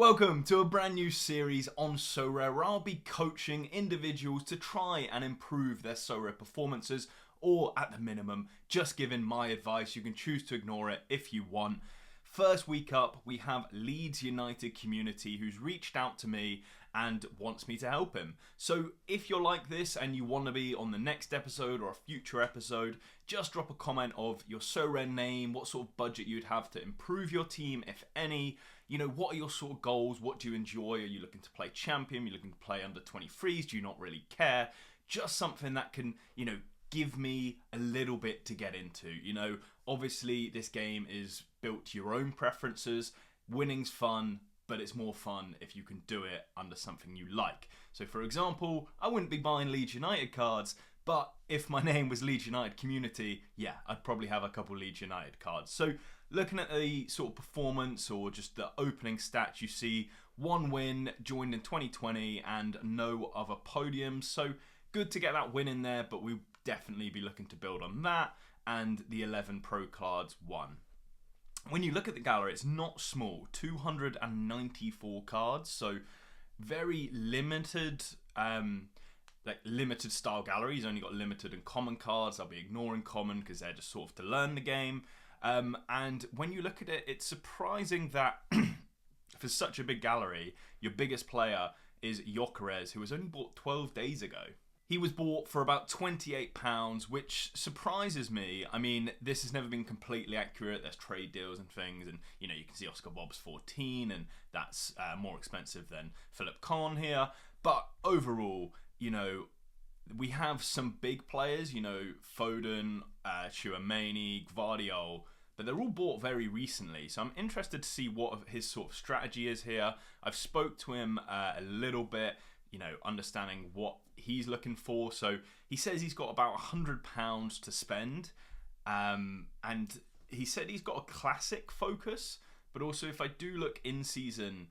Welcome to a brand new series on Sorare where I'll be coaching individuals to try and improve their Sorare performances, or at the minimum, just giving my advice. You can choose to ignore it if you want. First week up, we have Leeds United community who's reached out to me and wants me to help him. So if you're like this and you want to be on the next episode or a future episode, just drop a comment of your Sorare name, what sort of budget you'd have to improve your team, if any. You know, what are your sort of goals? What do you enjoy? Are you looking to play champion? Are you looking to play under 23s? Do you not really care? Just something that can, give me a little bit to get into. Obviously this game is built to your own preferences. Winning's fun, but it's more fun if you can do it under something you like. So for example, I wouldn't be buying Leeds United cards, but if my name was Leeds United Community, yeah, I'd probably have a couple Leeds United cards. So looking at the sort of performance or just the opening stats, you see one win, joined in 2020, and no other podiums. So good to get that win in there, but we'll definitely be looking to build on that. And the 11 pro cards won. When you look at the gallery, it's not small, 294 cards, so very limited, limited style gallery. He's only got limited and common cards. I'll be ignoring common because they're just sort of to learn the game. And when you look at it, it's surprising that for such a big gallery, your biggest player is Gyökeres, who was only bought 12 days ago. He was bought for about £28, which surprises me. I mean, this has never been completely accurate. There's trade deals and things, and you can see Oscar Bob's 14, and that's more expensive than Philip Kahn here. But overall, we have some big players, Foden, Tchouaméni, Gvardiol, but they're all bought very recently. So I'm interested to see what his sort of strategy is here. I've spoke to him a little bit, understanding what he's looking for. So he says he's got about £100 to spend. And he said he's got a classic focus, but also if I do look in season,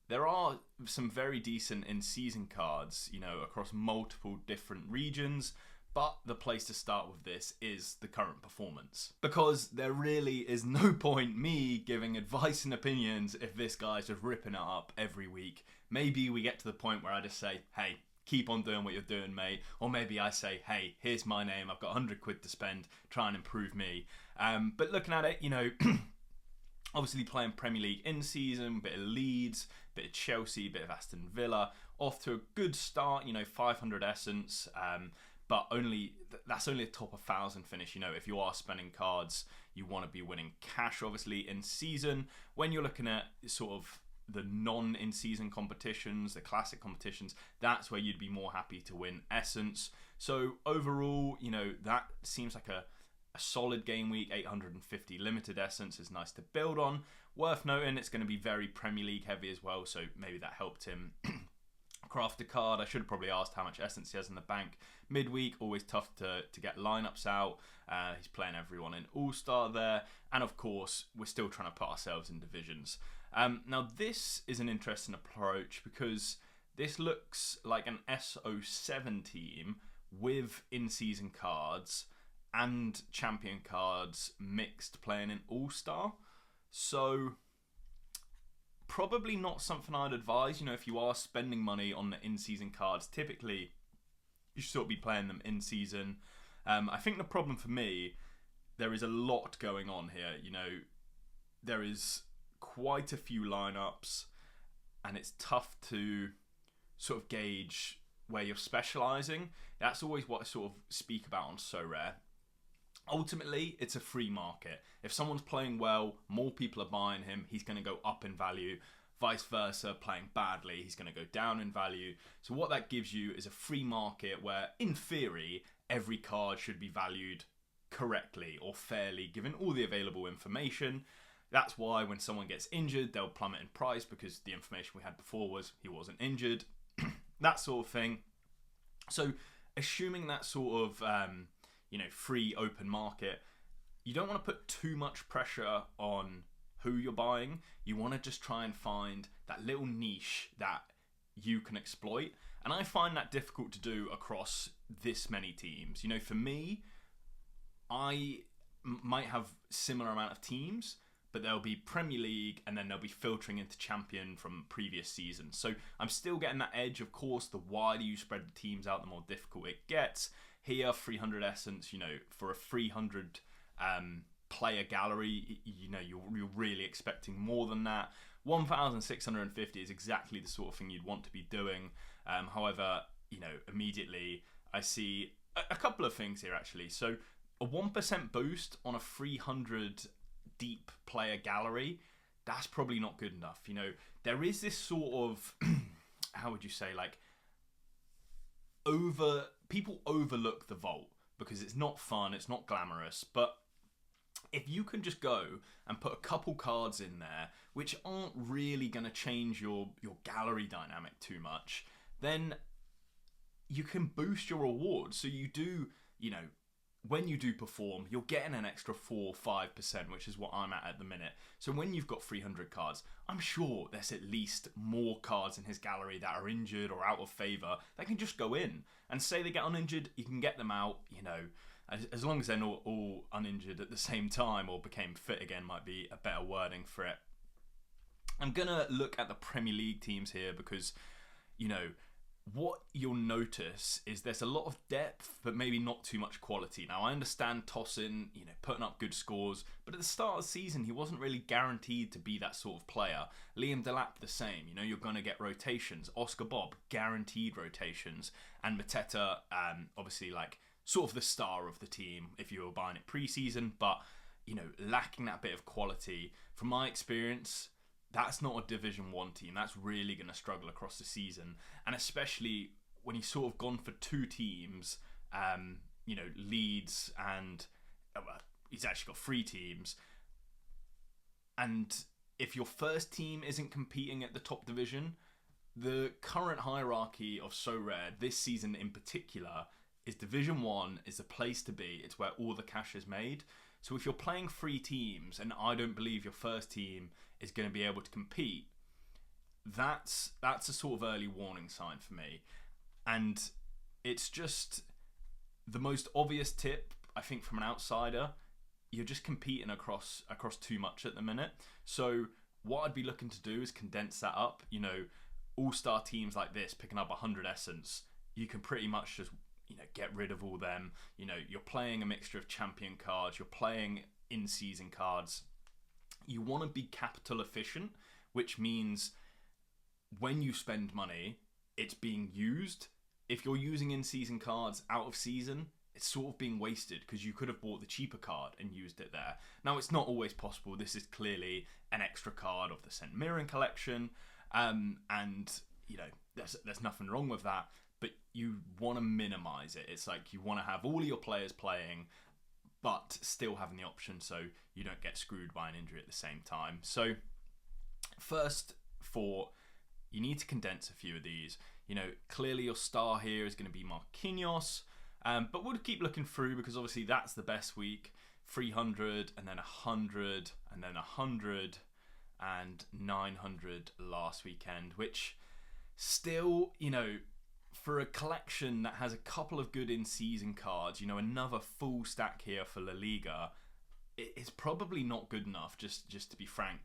there are some very decent in-season cards, across multiple different regions, but the place to start with this is the current performance. Because there really is no point me giving advice and opinions if this guy's just ripping it up every week. Maybe we get to the point where I just say, hey, keep on doing what you're doing, mate. Or maybe I say, hey, here's my name, I've got £100 to spend, try and improve me. But looking at it, obviously playing Premier League in season, bit of Leeds, bit of Chelsea, bit of Aston Villa, off to a good start, 500 essence, but that's only a top 1,000 finish. If you are spending cards, you want to be winning cash, obviously, in season. When you're looking at sort of the non-in-season competitions, the classic competitions, that's where you'd be more happy to win essence. So overall, that seems like a solid game week. 850 limited essence is nice to build on. Worth noting, it's going to be very Premier League heavy as well, so maybe that helped him craft a card. I should have probably asked how much essence he has in the bank midweek. Always tough to get lineups out. He's playing everyone in All-Star there, and of course we're still trying to put ourselves in divisions. Now this is an interesting approach because this looks like an SO7 team with in-season cards and champion cards mixed, playing in All-Star. So probably not something I'd advise. If you are spending money on the in-season cards, typically you should sort of be playing them in season. I think the problem for me, there is a lot going on here. There is quite a few lineups, and it's tough to sort of gauge where you're specializing. That's always what I sort of speak about on Sorare. Ultimately, it's a free market. If someone's playing well, more people are buying him, he's going to go up in value. Vice versa, playing badly, he's going to go down in value. So what that gives you is a free market where, in theory, every card should be valued correctly or fairly, given all the available information. That's why when someone gets injured, they'll plummet in price because the information we had before was he wasn't injured. That sort of thing. So assuming that sort of free open market, you don't want to put too much pressure on who you're buying. You want to just try and find that little niche that you can exploit. And I find that difficult to do across this many teams. For me, I might have similar amount of teams, but there'll be Premier League, and then they'll be filtering into Champion from previous seasons. So I'm still getting that edge. Of course, the wider you spread the teams out, the more difficult it gets. Here, 300 Essence, for a 300 player gallery, you're really expecting more than that. 1,650 is exactly the sort of thing you'd want to be doing. However, immediately I see a couple of things here, actually. So a 1% boost on a 300 deep player gallery, that's probably not good enough. There is this sort of, how would you say, like, people overlook the vault because it's not fun, it's not glamorous, but if you can just go and put a couple cards in there which aren't really going to change your gallery dynamic too much, then you can boost your rewards. So you do, when you do perform, you're getting an extra 4-5%, which is what I'm at the minute. So when you've got 300 cards, I'm sure there's at least more cards in his gallery that are injured or out of favour that can just go in. And say they get uninjured, you can get them out, as long as they're not all uninjured at the same time or became fit again, might be a better wording for it. I'm going to look at the Premier League teams here because, what you'll notice is there's a lot of depth, but maybe not too much quality. Now, I understand Tosin, putting up good scores, but at the start of the season, he wasn't really guaranteed to be that sort of player. Liam Delap, the same. You're going to get rotations. Oscar Bob, guaranteed rotations. And Mateta, obviously, like, sort of the star of the team if you were buying it pre-season, but, lacking that bit of quality. From my experience, that's not a Division 1 team. That's really going to struggle across the season. And especially when he's sort of gone for two teams, Leeds and... he's actually got 3 teams. And if your first team isn't competing at the top division, the current hierarchy of Sorare, this season in particular, is Division 1 is the place to be. It's where all the cash is made. So if you're playing 3 teams, and I don't believe your first team is going to be able to compete, that's a sort of early warning sign for me. And it's just the most obvious tip, I think, from an outsider. You're just competing across too much at the minute. So what I'd be looking to do is condense that up. All-star teams like this, picking up 100 Essence, you can pretty much just get rid of all them. You're playing a mixture of champion cards, you're playing in-season cards. You want to be capital efficient, which means when you spend money, it's being used. If you're using in-season cards out of season, it's sort of being wasted because you could have bought the cheaper card and used it there. Now, it's not always possible. This is clearly an extra card of the St. Mirren collection, and there's nothing wrong with that. But you want to minimise it. It's like you want to have all of your players playing, but still having the option so you don't get screwed by an injury at the same time. So first thought, you need to condense a few of these. Clearly your star here is going to be Marquinhos, but we'll keep looking through because obviously that's the best week. 300 and then 100 and then 100 and 900 last weekend, which still, for a collection that has a couple of good in-season cards, another full stack here for La Liga, it's probably not good enough, just to be frank.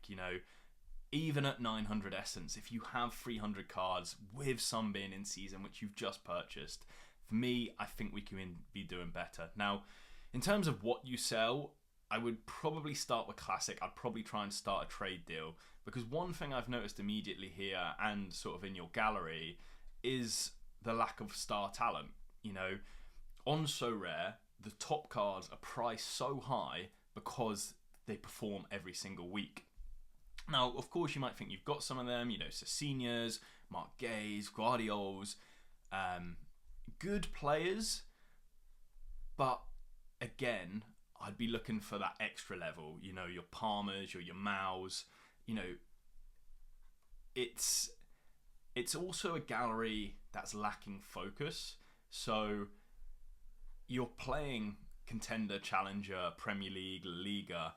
Even at 900 Essence, if you have 300 cards with some being in season, which you've just purchased, for me, I think we can be doing better. Now, in terms of what you sell, I would probably start with Classic. I'd probably try and start a trade deal, because one thing I've noticed immediately here and sort of in your gallery is the lack of star talent. On Sorare, the top cards are priced so high because they perform every single week. Now, of course, you might think you've got some of them, Cecinias, Mark Gays, Guardiols, good players, but again, I'd be looking for that extra level, your Palmers, your Maus, it's also a gallery that's lacking focus. So you're playing contender, challenger, Premier League, La Liga.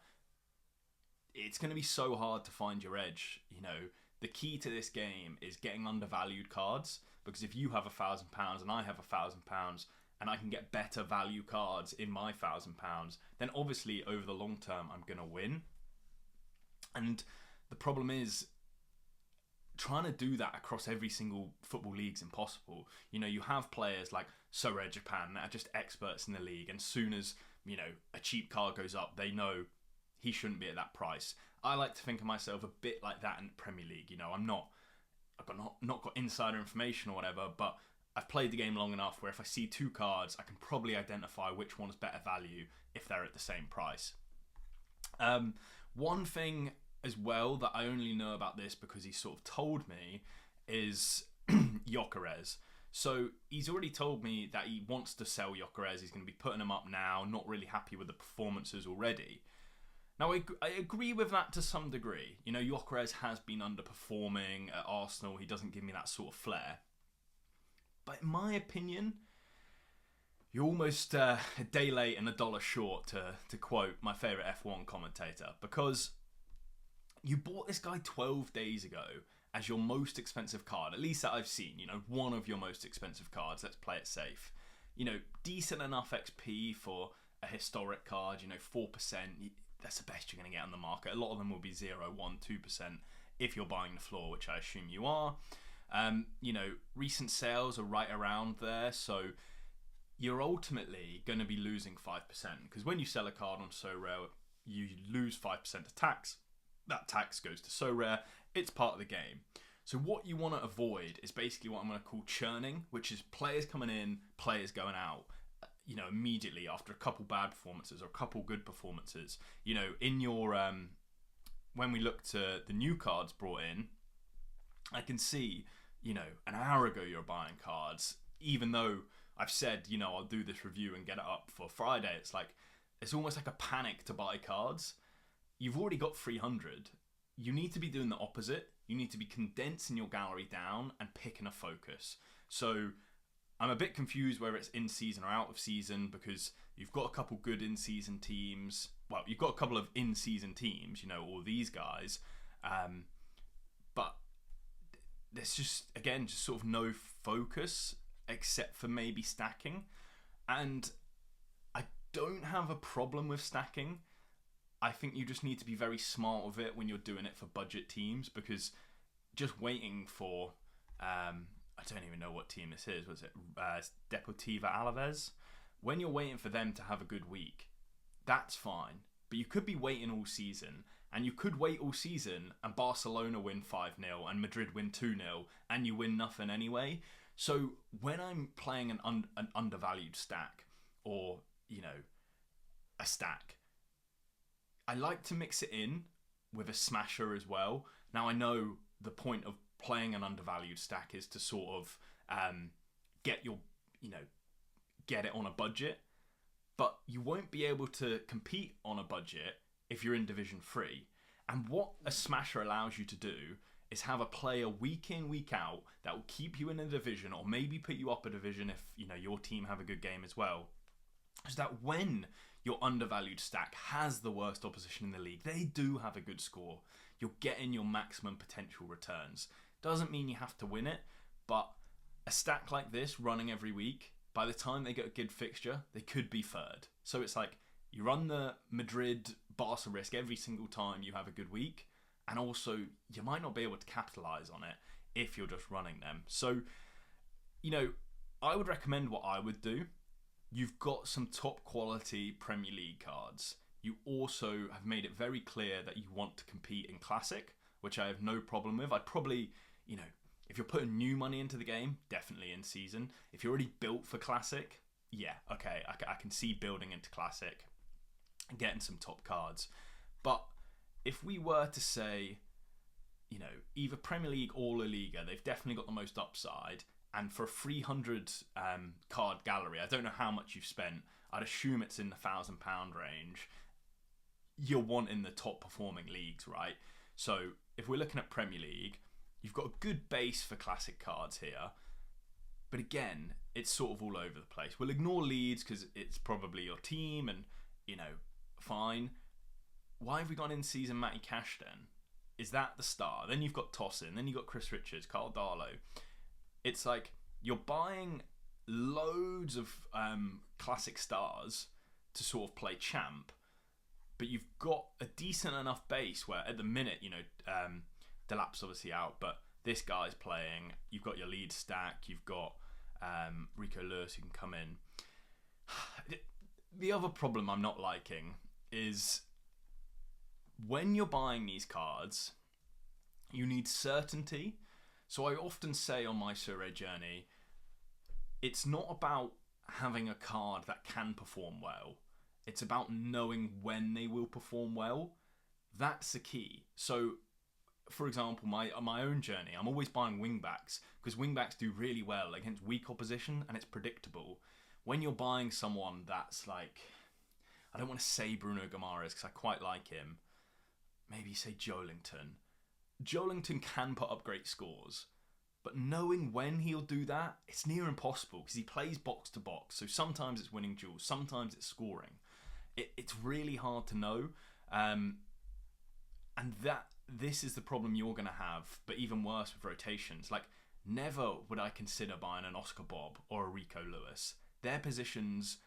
It's going to be so hard to find your edge. The key to this game is getting undervalued cards, because if you have £1,000 and I have £1,000 and I can get better value cards in my £1,000, then obviously over the long term I'm going to win. And the problem is, trying to do that across every single football league is impossible. You know, you have players like Sorare Japan that are just experts in the league, and soon as, you know, a cheap card goes up, they know he shouldn't be at that price. I like to think of myself a bit like that in the Premier League. You know, I've not got insider information or whatever, but I've played the game long enough where if I see two cards, I can probably identify which one's better value if they're at the same price. One thing as well that I only know about this because he sort of told me is Gyökeres. So he's already told me that he wants to sell Gyökeres. He's going to be putting him up now, not really happy with the performances already. Now, I agree with that to some degree. You know, Gyökeres has been underperforming at Arsenal. He doesn't give me that sort of flair. But in my opinion, you're almost a day late and a dollar short, to quote my favourite F1 commentator, because you bought this guy 12 days ago as your most expensive card, at least that I've seen, you know, one of your most expensive cards. Let's play it safe. You know, decent enough XP for a historic card, you know, 4%. That's the best you're going to get on the market. A lot of them will be 0, 1, 2% if you're buying the floor, which I assume you are. You know, recent sales are right around there, so you're ultimately going to be losing 5%, because when you sell a card on Sorare, you lose 5% of tax. That tax goes to Sorare. It's part of the game. So what you want to avoid is basically what I'm going to call churning, which is players coming in, players going out, you know, immediately after a couple bad performances or a couple good performances. You know, in your when we look to the new cards brought in, I can see, you know, an hour ago you're buying cards, even though I've said, you know, I'll do this review and get it up for Friday. It's like, it's almost like a panic to buy cards. You've already got 300. You need to be doing the opposite. You need to be condensing your gallery down and picking a focus. So I'm a bit confused whether it's in season or out of season, because you've got a couple good in-season teams. Well, you've got a couple of in-season teams, you know, all these guys. But there's just, again, just sort of no focus except for maybe stacking. And I don't have a problem with stacking. I think you just need to be very smart with it when you're doing it for budget teams, because just waiting for, I don't even know what team this is. Was it Deportiva Alaves? When you're waiting for them to have a good week, that's fine. But you could be waiting all season, and you could wait all season and Barcelona win 5-0 and Madrid win 2-0 and you win nothing anyway. So when I'm playing an undervalued stack, or, you know, a stack, I like to mix it in with a smasher as well. Now, I know the point of playing an undervalued stack is to sort of get your, you know, get it on a budget, but you won't be able to compete on a budget if you're in Division 3. And what a smasher allows you to do is have a player week in, week out that will keep you in a division, or maybe put you up a division if, you know, your team have a good game as well. So that when your undervalued stack has the worst opposition in the league, they do have a good score, you're getting your maximum potential returns. Doesn't mean you have to win it, but a stack like this running every week, by the time they get a good fixture, they could be third. So it's like, you run the Madrid Barca risk every single time you have a good week, and also you might not be able to capitalize on it if you're just running them. So, you know, I would recommend what I would do. You've got some top quality Premier League cards. You also have made it very clear that you want to compete in Classic, which I have no problem with. I'd probably, you know, if you're putting new money into the game, definitely in season. If you're already built for Classic, yeah, okay, I can see building into Classic and getting some top cards. But if we were to say, you know, either Premier League or La Liga, they've definitely got the most upside. And for a 300 card gallery, I don't know how much you've spent. I'd assume it's in the £1,000 range. You're wanting the top performing leagues, right? So if we're looking at Premier League, you've got a good base for classic cards here. But again, it's sort of all over the place. We'll ignore Leeds because it's probably your team and, you know, fine. Why have we gone in season Matty Cash then? Is that the star? Then you've got Tossin, then you've got Chris Richards, Carl Darlow. It's like you're buying loads of classic stars to sort of play champ, but you've got a decent enough base where at the minute, Delap's obviously out, but this guy's playing. You've got your lead stack. You've got Rico Lewis who can come in. The other problem I'm not liking is when you're buying these cards, you need certainty. So I often say on my Sorare journey, it's not about having a card that can perform well. It's about knowing when they will perform well. That's the key. So, for example, my own journey, I'm always buying wingbacks because wingbacks do really well against weak opposition and it's predictable. When you're buying someone that's like, I don't want to say Bruno Guimaraes because I quite like him. Maybe say Joelinton. Joelinton can put up great scores, but knowing when he'll do that, it's near impossible because he plays box to box. So sometimes it's winning duels, sometimes it's scoring. It's really hard to know. And this is the problem you're going to have, but even worse with rotations. Like, never would I consider buying an Oscar Bob or a Rico Lewis. Their positions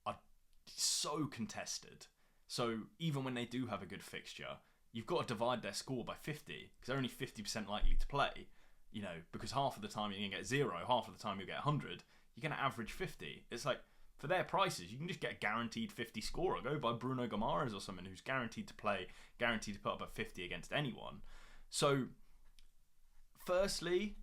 are so contested. So even when they do have a good fixture, you've got to divide their score by 50 because they're only 50% likely to play. Because half of the time you're going to get 0, half of the time you'll get 100. You're going to average 50. It's like, for their prices, you can just get a guaranteed 50 scorer. Go buy Bruno Guimaraes or someone who's guaranteed to play, guaranteed to put up a 50 against anyone. So, firstly,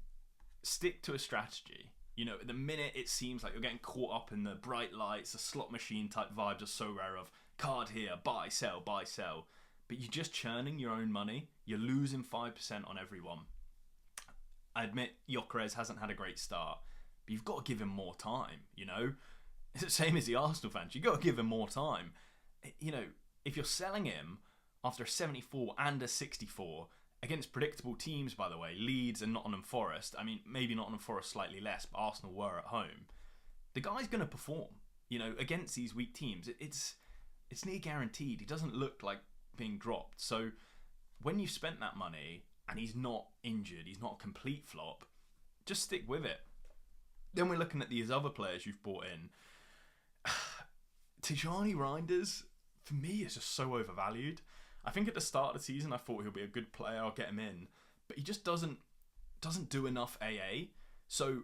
stick to a strategy. At the minute it seems like you're getting caught up in the bright lights, the slot machine type vibes of Sorare of card here, buy, sell, buy, sell. But you're just churning your own money. You're losing 5% on everyone. I admit Gyökeres hasn't had a great start, but you've got to give him more time, It's the same as the Arsenal fans. You've got to give him more time. If you're selling him after a 74 and a 64 against predictable teams, by the way, Leeds and Nottingham Forest, I mean, maybe Nottingham Forest slightly less, but Arsenal were at home, the guy's going to perform, against these weak teams. It's near guaranteed. He doesn't look like being dropped. So when you've spent that money and he's not injured, he's not a complete flop, just stick with it. Then we're looking at these other players you've bought in. Tijani Reinders, for me, is just so overvalued. I think at the start of the season, I thought he'll be a good player, I'll get him in. But he just doesn't do enough AA. So,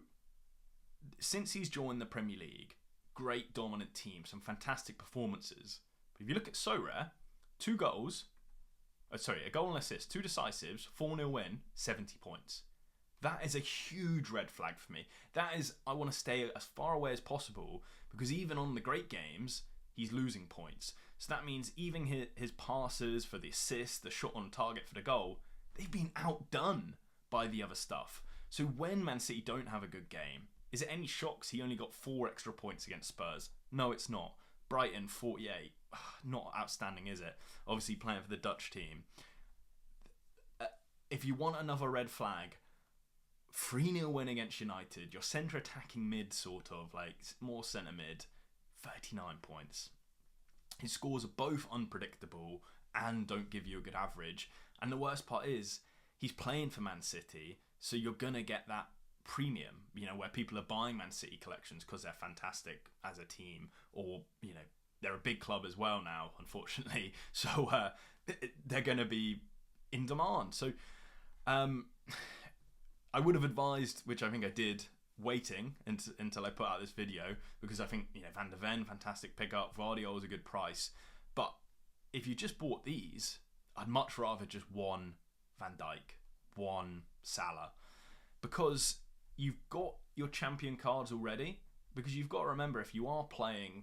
since he's joined the Premier League, great dominant team, some fantastic performances. But if you look at Sorare, 2 goals, a goal and assist, 2 decisives, 4-0 win, 70 points. That is a huge red flag for me. That is, I want to stay as far away as possible because even on the great games, he's losing points. So that means even his passes for the assist, the shot on target for the goal, they've been outdone by the other stuff. So when Man City don't have a good game, is it any shocks he only got 4 extra points against Spurs? No, it's not. Brighton, 48. Not outstanding, is it? Obviously playing for the Dutch team. If you want another red flag, 3-0 win against United, your centre attacking mid sort of, like more centre mid, 39 points. His scores are both unpredictable and don't give you a good average. And the worst part is, he's playing for Man City, so you're going to get that premium, where people are buying Man City collections because they're fantastic as a team, or, they're a big club as well now, unfortunately. So they're going to be in demand. So I would have advised, which I think I did, waiting until I put out this video, because I think Van de Ven, fantastic pickup, Vardy was a good price. But if you just bought these, I'd much rather just one Van Dijk, one Salah, because you've got your champion cards already. Because you've got to remember, if you are playing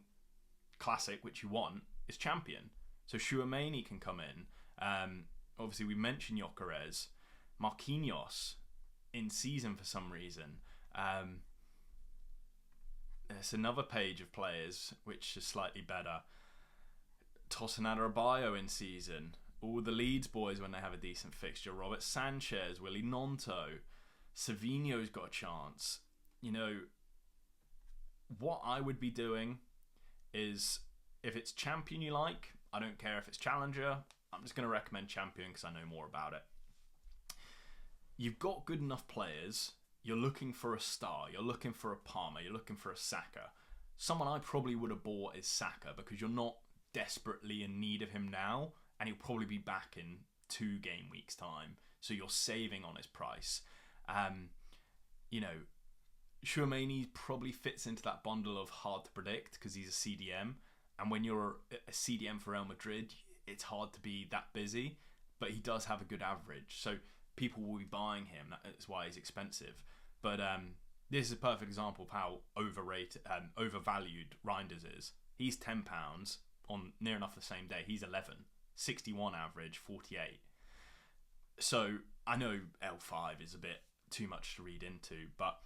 classic, which you want, it's champion. So Chouameni can come in. Obviously, we mentioned Gyökeres, Marquinhos in season for some reason. There's another page of players which is slightly better. Tosin Adarabioyo in season. All the Leeds boys when they have a decent fixture. Robert Sanchez, Willy Gnonto, Savinho's got a chance. What I would be doing is, if it's champion you like, I don't care if it's challenger, I'm just going to recommend champion because I know more about it. You've got good enough players, you're looking for a star, you're looking for a Palmer, you're looking for a Saka. Someone I probably would have bought is Saka because you're not desperately in need of him now, and he'll probably be back in 2 game weeks time. So you're saving on his price. You know, Tchouaméni probably fits into that bundle of hard to predict because he's a CDM, and when you're a CDM for Real Madrid, it's hard to be that busy. But he does have a good average, so people will be buying him. That's why he's expensive. But this is a perfect example of how overvalued Reinders is. He's £10 on near enough the same day. He's 11, 61 average, 48. So I know L5 is a bit too much to read into, but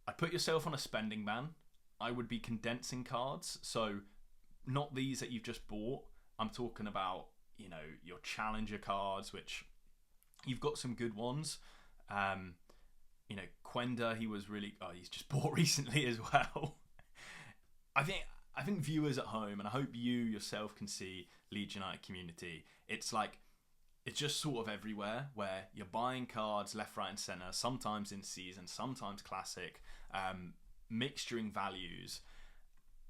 I put yourself on a spending ban. I would be condensing cards, so not these that you've just bought. I'm talking about, you know, your challenger cards, which you've got some good ones. You know, Quenda, he's just bought recently as well. I think viewers at home, and I hope you yourself can see Leeds United community, it's just sort of everywhere where you're buying cards left, right and centre, sometimes in season, sometimes classic, mixturing values.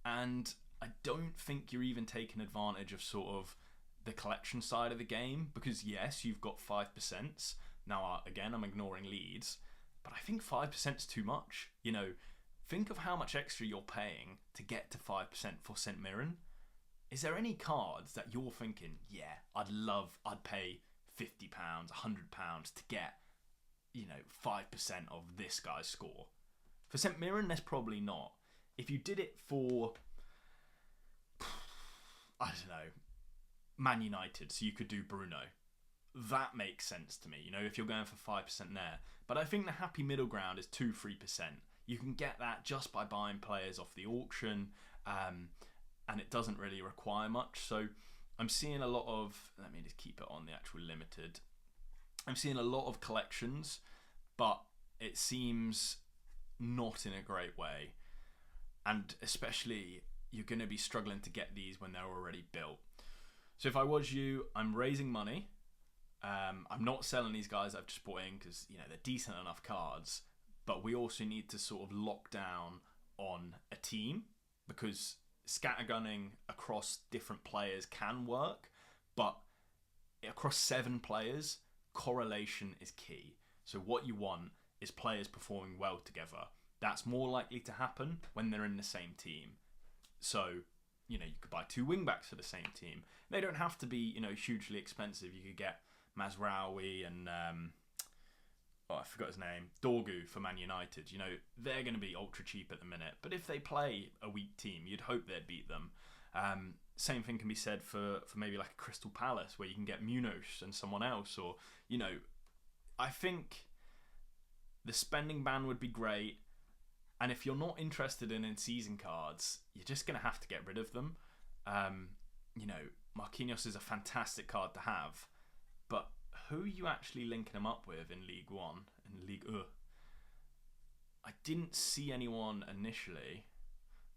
And I don't think you're even taking advantage of sort of the collection side of the game, because yes, you've got 5%. Now, again, I'm ignoring Leeds, but I think 5% is too much. You know, think of how much extra you're paying to get to 5% for St. Mirren. Is there any cards that you're thinking, yeah, I'd pay £50, £100 to get, you know, 5% of this guy's score? For St. Mirren, there's probably not. If you did it for, I don't know, Man United, so you could do Bruno, that makes sense to me, you know, if you're going for 5% there. But I think the happy middle ground is 2-3%. You can get that just by buying players off the auction, and it doesn't really require much. So I'm seeing a lot of, let me just keep it on the actual limited. I'm seeing a lot of collections, but it seems not in a great way. And especially, you're going to be struggling to get these when they're already built. So if I was you, I'm raising money. I'm not selling these guys I've just bought in because, you know, they're decent enough cards. But we also need to sort of lock down on a team, because scattergunning across different players can work, but across 7 players, correlation is key. So what you want is players performing well together. That's more likely to happen when they're in the same team. So, you know, you could buy 2 wingbacks for the same team. They don't have to be, you know, hugely expensive. You could get Mazraoui and I forgot his name, Dorgu for Man United. You know, they're going to be ultra cheap at the minute, but if they play a weak team, you'd hope they'd beat them. Same thing can be said for maybe like a Crystal Palace, where you can get Munoz and someone else, or, you know, I think the spending ban would be great. And if you're not interested in season cards, you're just going to have to get rid of them. You know, Marquinhos is a fantastic card to have, but who are you actually linking him up with in League One and League U? I didn't see anyone initially.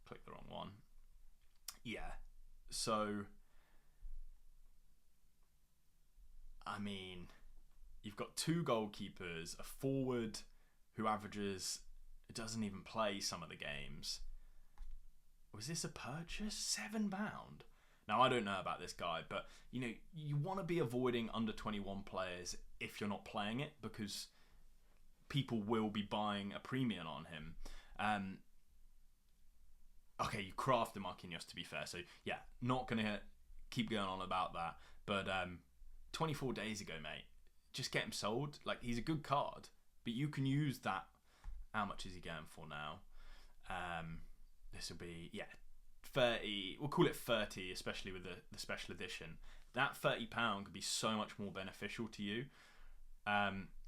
Click the wrong one. Yeah. So, I mean, you've got 2 goalkeepers, a forward who averages, doesn't even play some of the games. Was this a purchase? £7? Now, I don't know about this guy, but, you know, you want to be avoiding under 21 players if you're not playing it, because people will be buying a premium on him. Okay, you crafted Marquinhos, to be fair, so yeah, not going to keep going on about that, but 24 days ago, mate, just get him sold. Like, he's a good card, but you can use that. How much is he going for now? This will be, 30, we'll call it 30, especially with the special edition. That £30 could be so much more beneficial to you.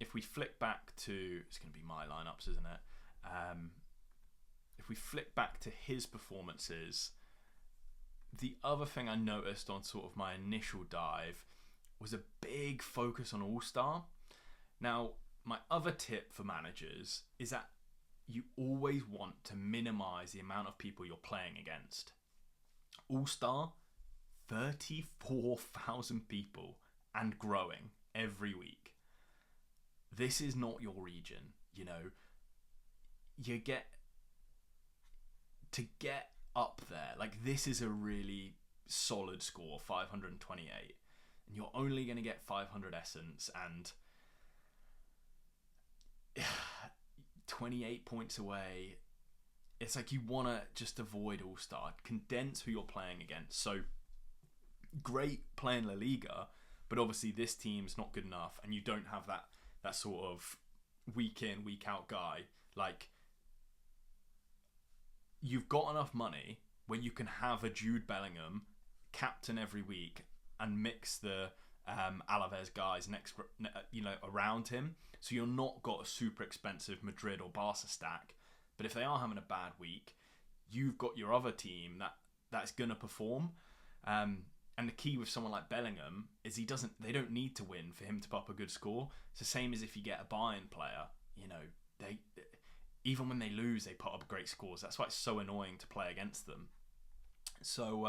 If we flick back to, it's going to be my lineups, isn't it? If we flick back to his performances, the other thing I noticed on sort of my initial dive was a big focus on All-Star. Now, my other tip for managers is that you always want to minimise the amount of people you're playing against. All-Star, 34,000 people and growing every week. This is not your region, you know. You get to get up there. Like, this is a really solid score, 528, and you're only going to get 500 essence and 28 points away. It's like you want to just avoid All-Star, condense who you're playing against. So great playing La Liga, but obviously this team's not good enough, and you don't have that sort of week in, week out guy. Like, you've got enough money where you can have a Jude Bellingham captain every week and mix the Alaves guys around him, so you're not got a super expensive Madrid or Barca stack. But if they are having a bad week, you've got your other team that's gonna perform. And the key with someone like Bellingham is they don't need to win for him to put up a good score. It's the same as if you get a Bayern player. They even when they lose, they put up great scores. That's why it's so annoying to play against them. So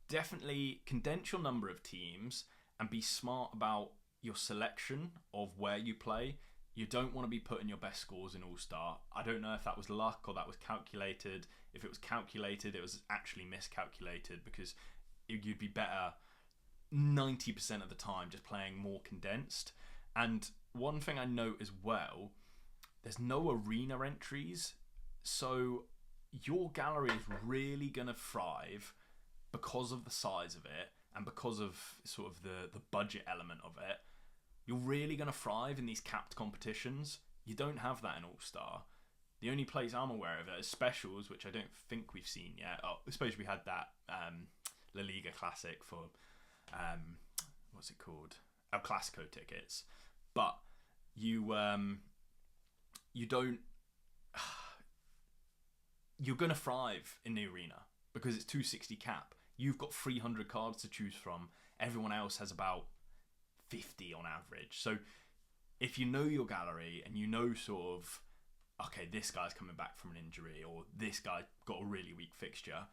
definitely condense your number of teams and be smart about your selection of where you play. You don't want to be putting your best scores in All-Star. I don't know if that was luck or that was calculated. If it was calculated, it was actually miscalculated, because you'd be better 90% of the time just playing more condensed. And one thing I note as well, there's no arena entries, so your gallery is really going to thrive because of the size of it and because of sort of the budget element of it. You're really going to thrive in these capped competitions. You don't have that in All-Star. The only place I'm aware of it is specials, which I don't think we've seen yet. Oh, I suppose we had that La Liga Classic for, what's it called? El Clasico tickets. But you don't... You're going to thrive in the arena because it's 260 cap. You've got 300 cards to choose from. Everyone else has about 50 on average. So if you know your gallery and you know sort of, okay, this guy's coming back from an injury or this guy got a really weak fixture,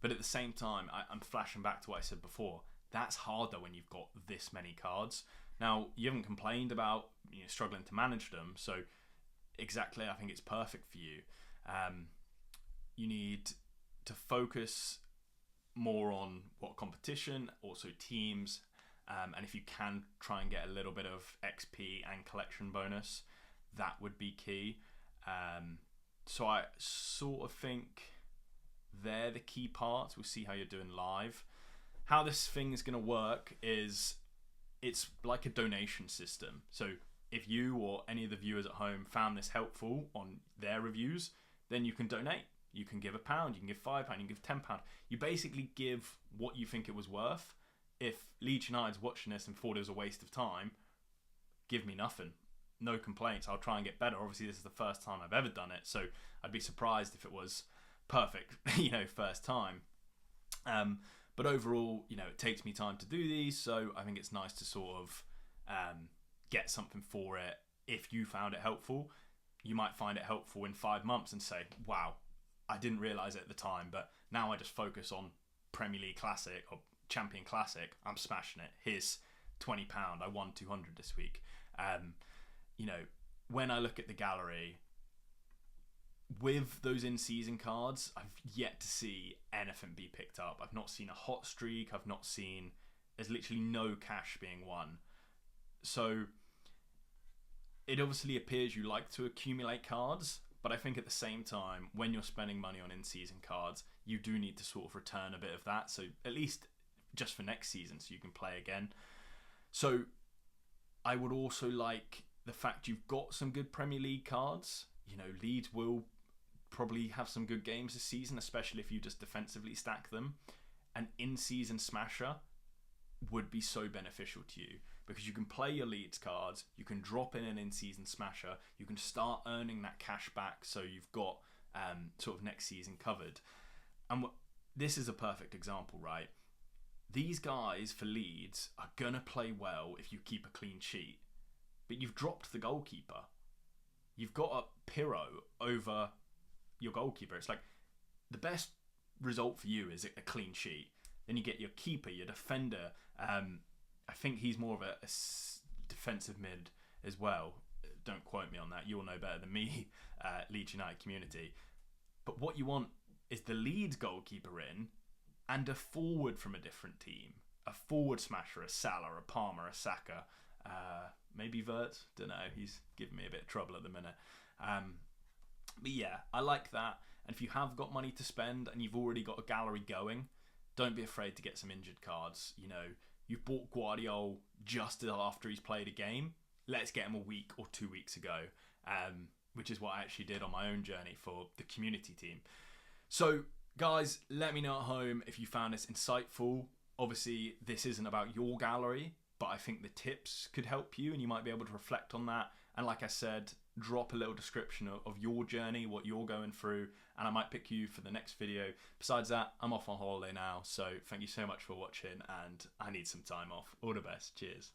but at the same time, I'm flashing back to what I said before, that's harder when you've got this many cards. Now, you haven't complained about struggling to manage them, so exactly, I think it's perfect for you. You need to focus more on what competition, also teams, and if you can try and get a little bit of XP and collection bonus, that would be key. So I sort of think they're the key parts. We'll see how you're doing live. How this thing is going to work is it's like a donation system. So if you or any of the viewers at home found this helpful on their reviews, then you can donate. You can give £1, you can give £5, you can give £10. You basically give what you think it was worth. If Leeds United's watching this and thought it was a waste of time, give me nothing. No complaints. I'll try and get better. Obviously, this is the first time I've ever done it, so I'd be surprised if it was perfect, first time. But overall, it takes me time to do these, so I think it's nice to sort of get something for it. If you found it helpful, you might find it helpful in 5 months and say, wow, I didn't realise it at the time, but now I just focus on Premier League Classic or Champion Classic. I'm smashing it. Here's £20. I won 200 this week. When I look at the gallery, with those in-season cards, I've yet to see anything be picked up. I've not seen a hot streak. There's literally no cash being won. So it obviously appears you like to accumulate cards, but I think at the same time, when you're spending money on in-season cards, you do need to sort of return a bit of that. So at least just for next season, so you can play again. So I would also like the fact you've got some good Premier League cards. Leeds will probably have some good games this season, especially if you just defensively stack them. An in-season smasher would be so beneficial to you because you can play your Leeds cards, you can drop in an in-season smasher, you can start earning that cash back, so you've got sort of next season covered. And this is a perfect example, right? These guys for Leeds are gonna play well if you keep a clean sheet, but you've dropped the goalkeeper. You've got a Pirro over your goalkeeper. It's like the best result for you is a clean sheet. Then you get your keeper, your defender. I think he's more of a defensive mid as well. Don't quote me on that. You'll know better than me, Leeds United community. But what you want is the Leeds goalkeeper in, and a forward from a different team, a forward smasher, a Salah, a Palmer, a Saka, maybe Vert, don't know, he's giving me a bit of trouble at the minute. But yeah, I like that. And if you have got money to spend and you've already got a gallery going, don't be afraid to get some injured cards. You know, you've bought Guardiola just after he's played a game. Let's get him a week or 2 weeks ago, which is what I actually did on my own journey for the community team. So, guys, let me know at home if you found this insightful. Obviously, this isn't about your gallery, but I think the tips could help you and you might be able to reflect on that. And like I said, drop a little description of your journey, what you're going through, and I might pick you for the next video. Besides that, I'm off on holiday now, so thank you so much for watching, and I need some time off. All the best. Cheers.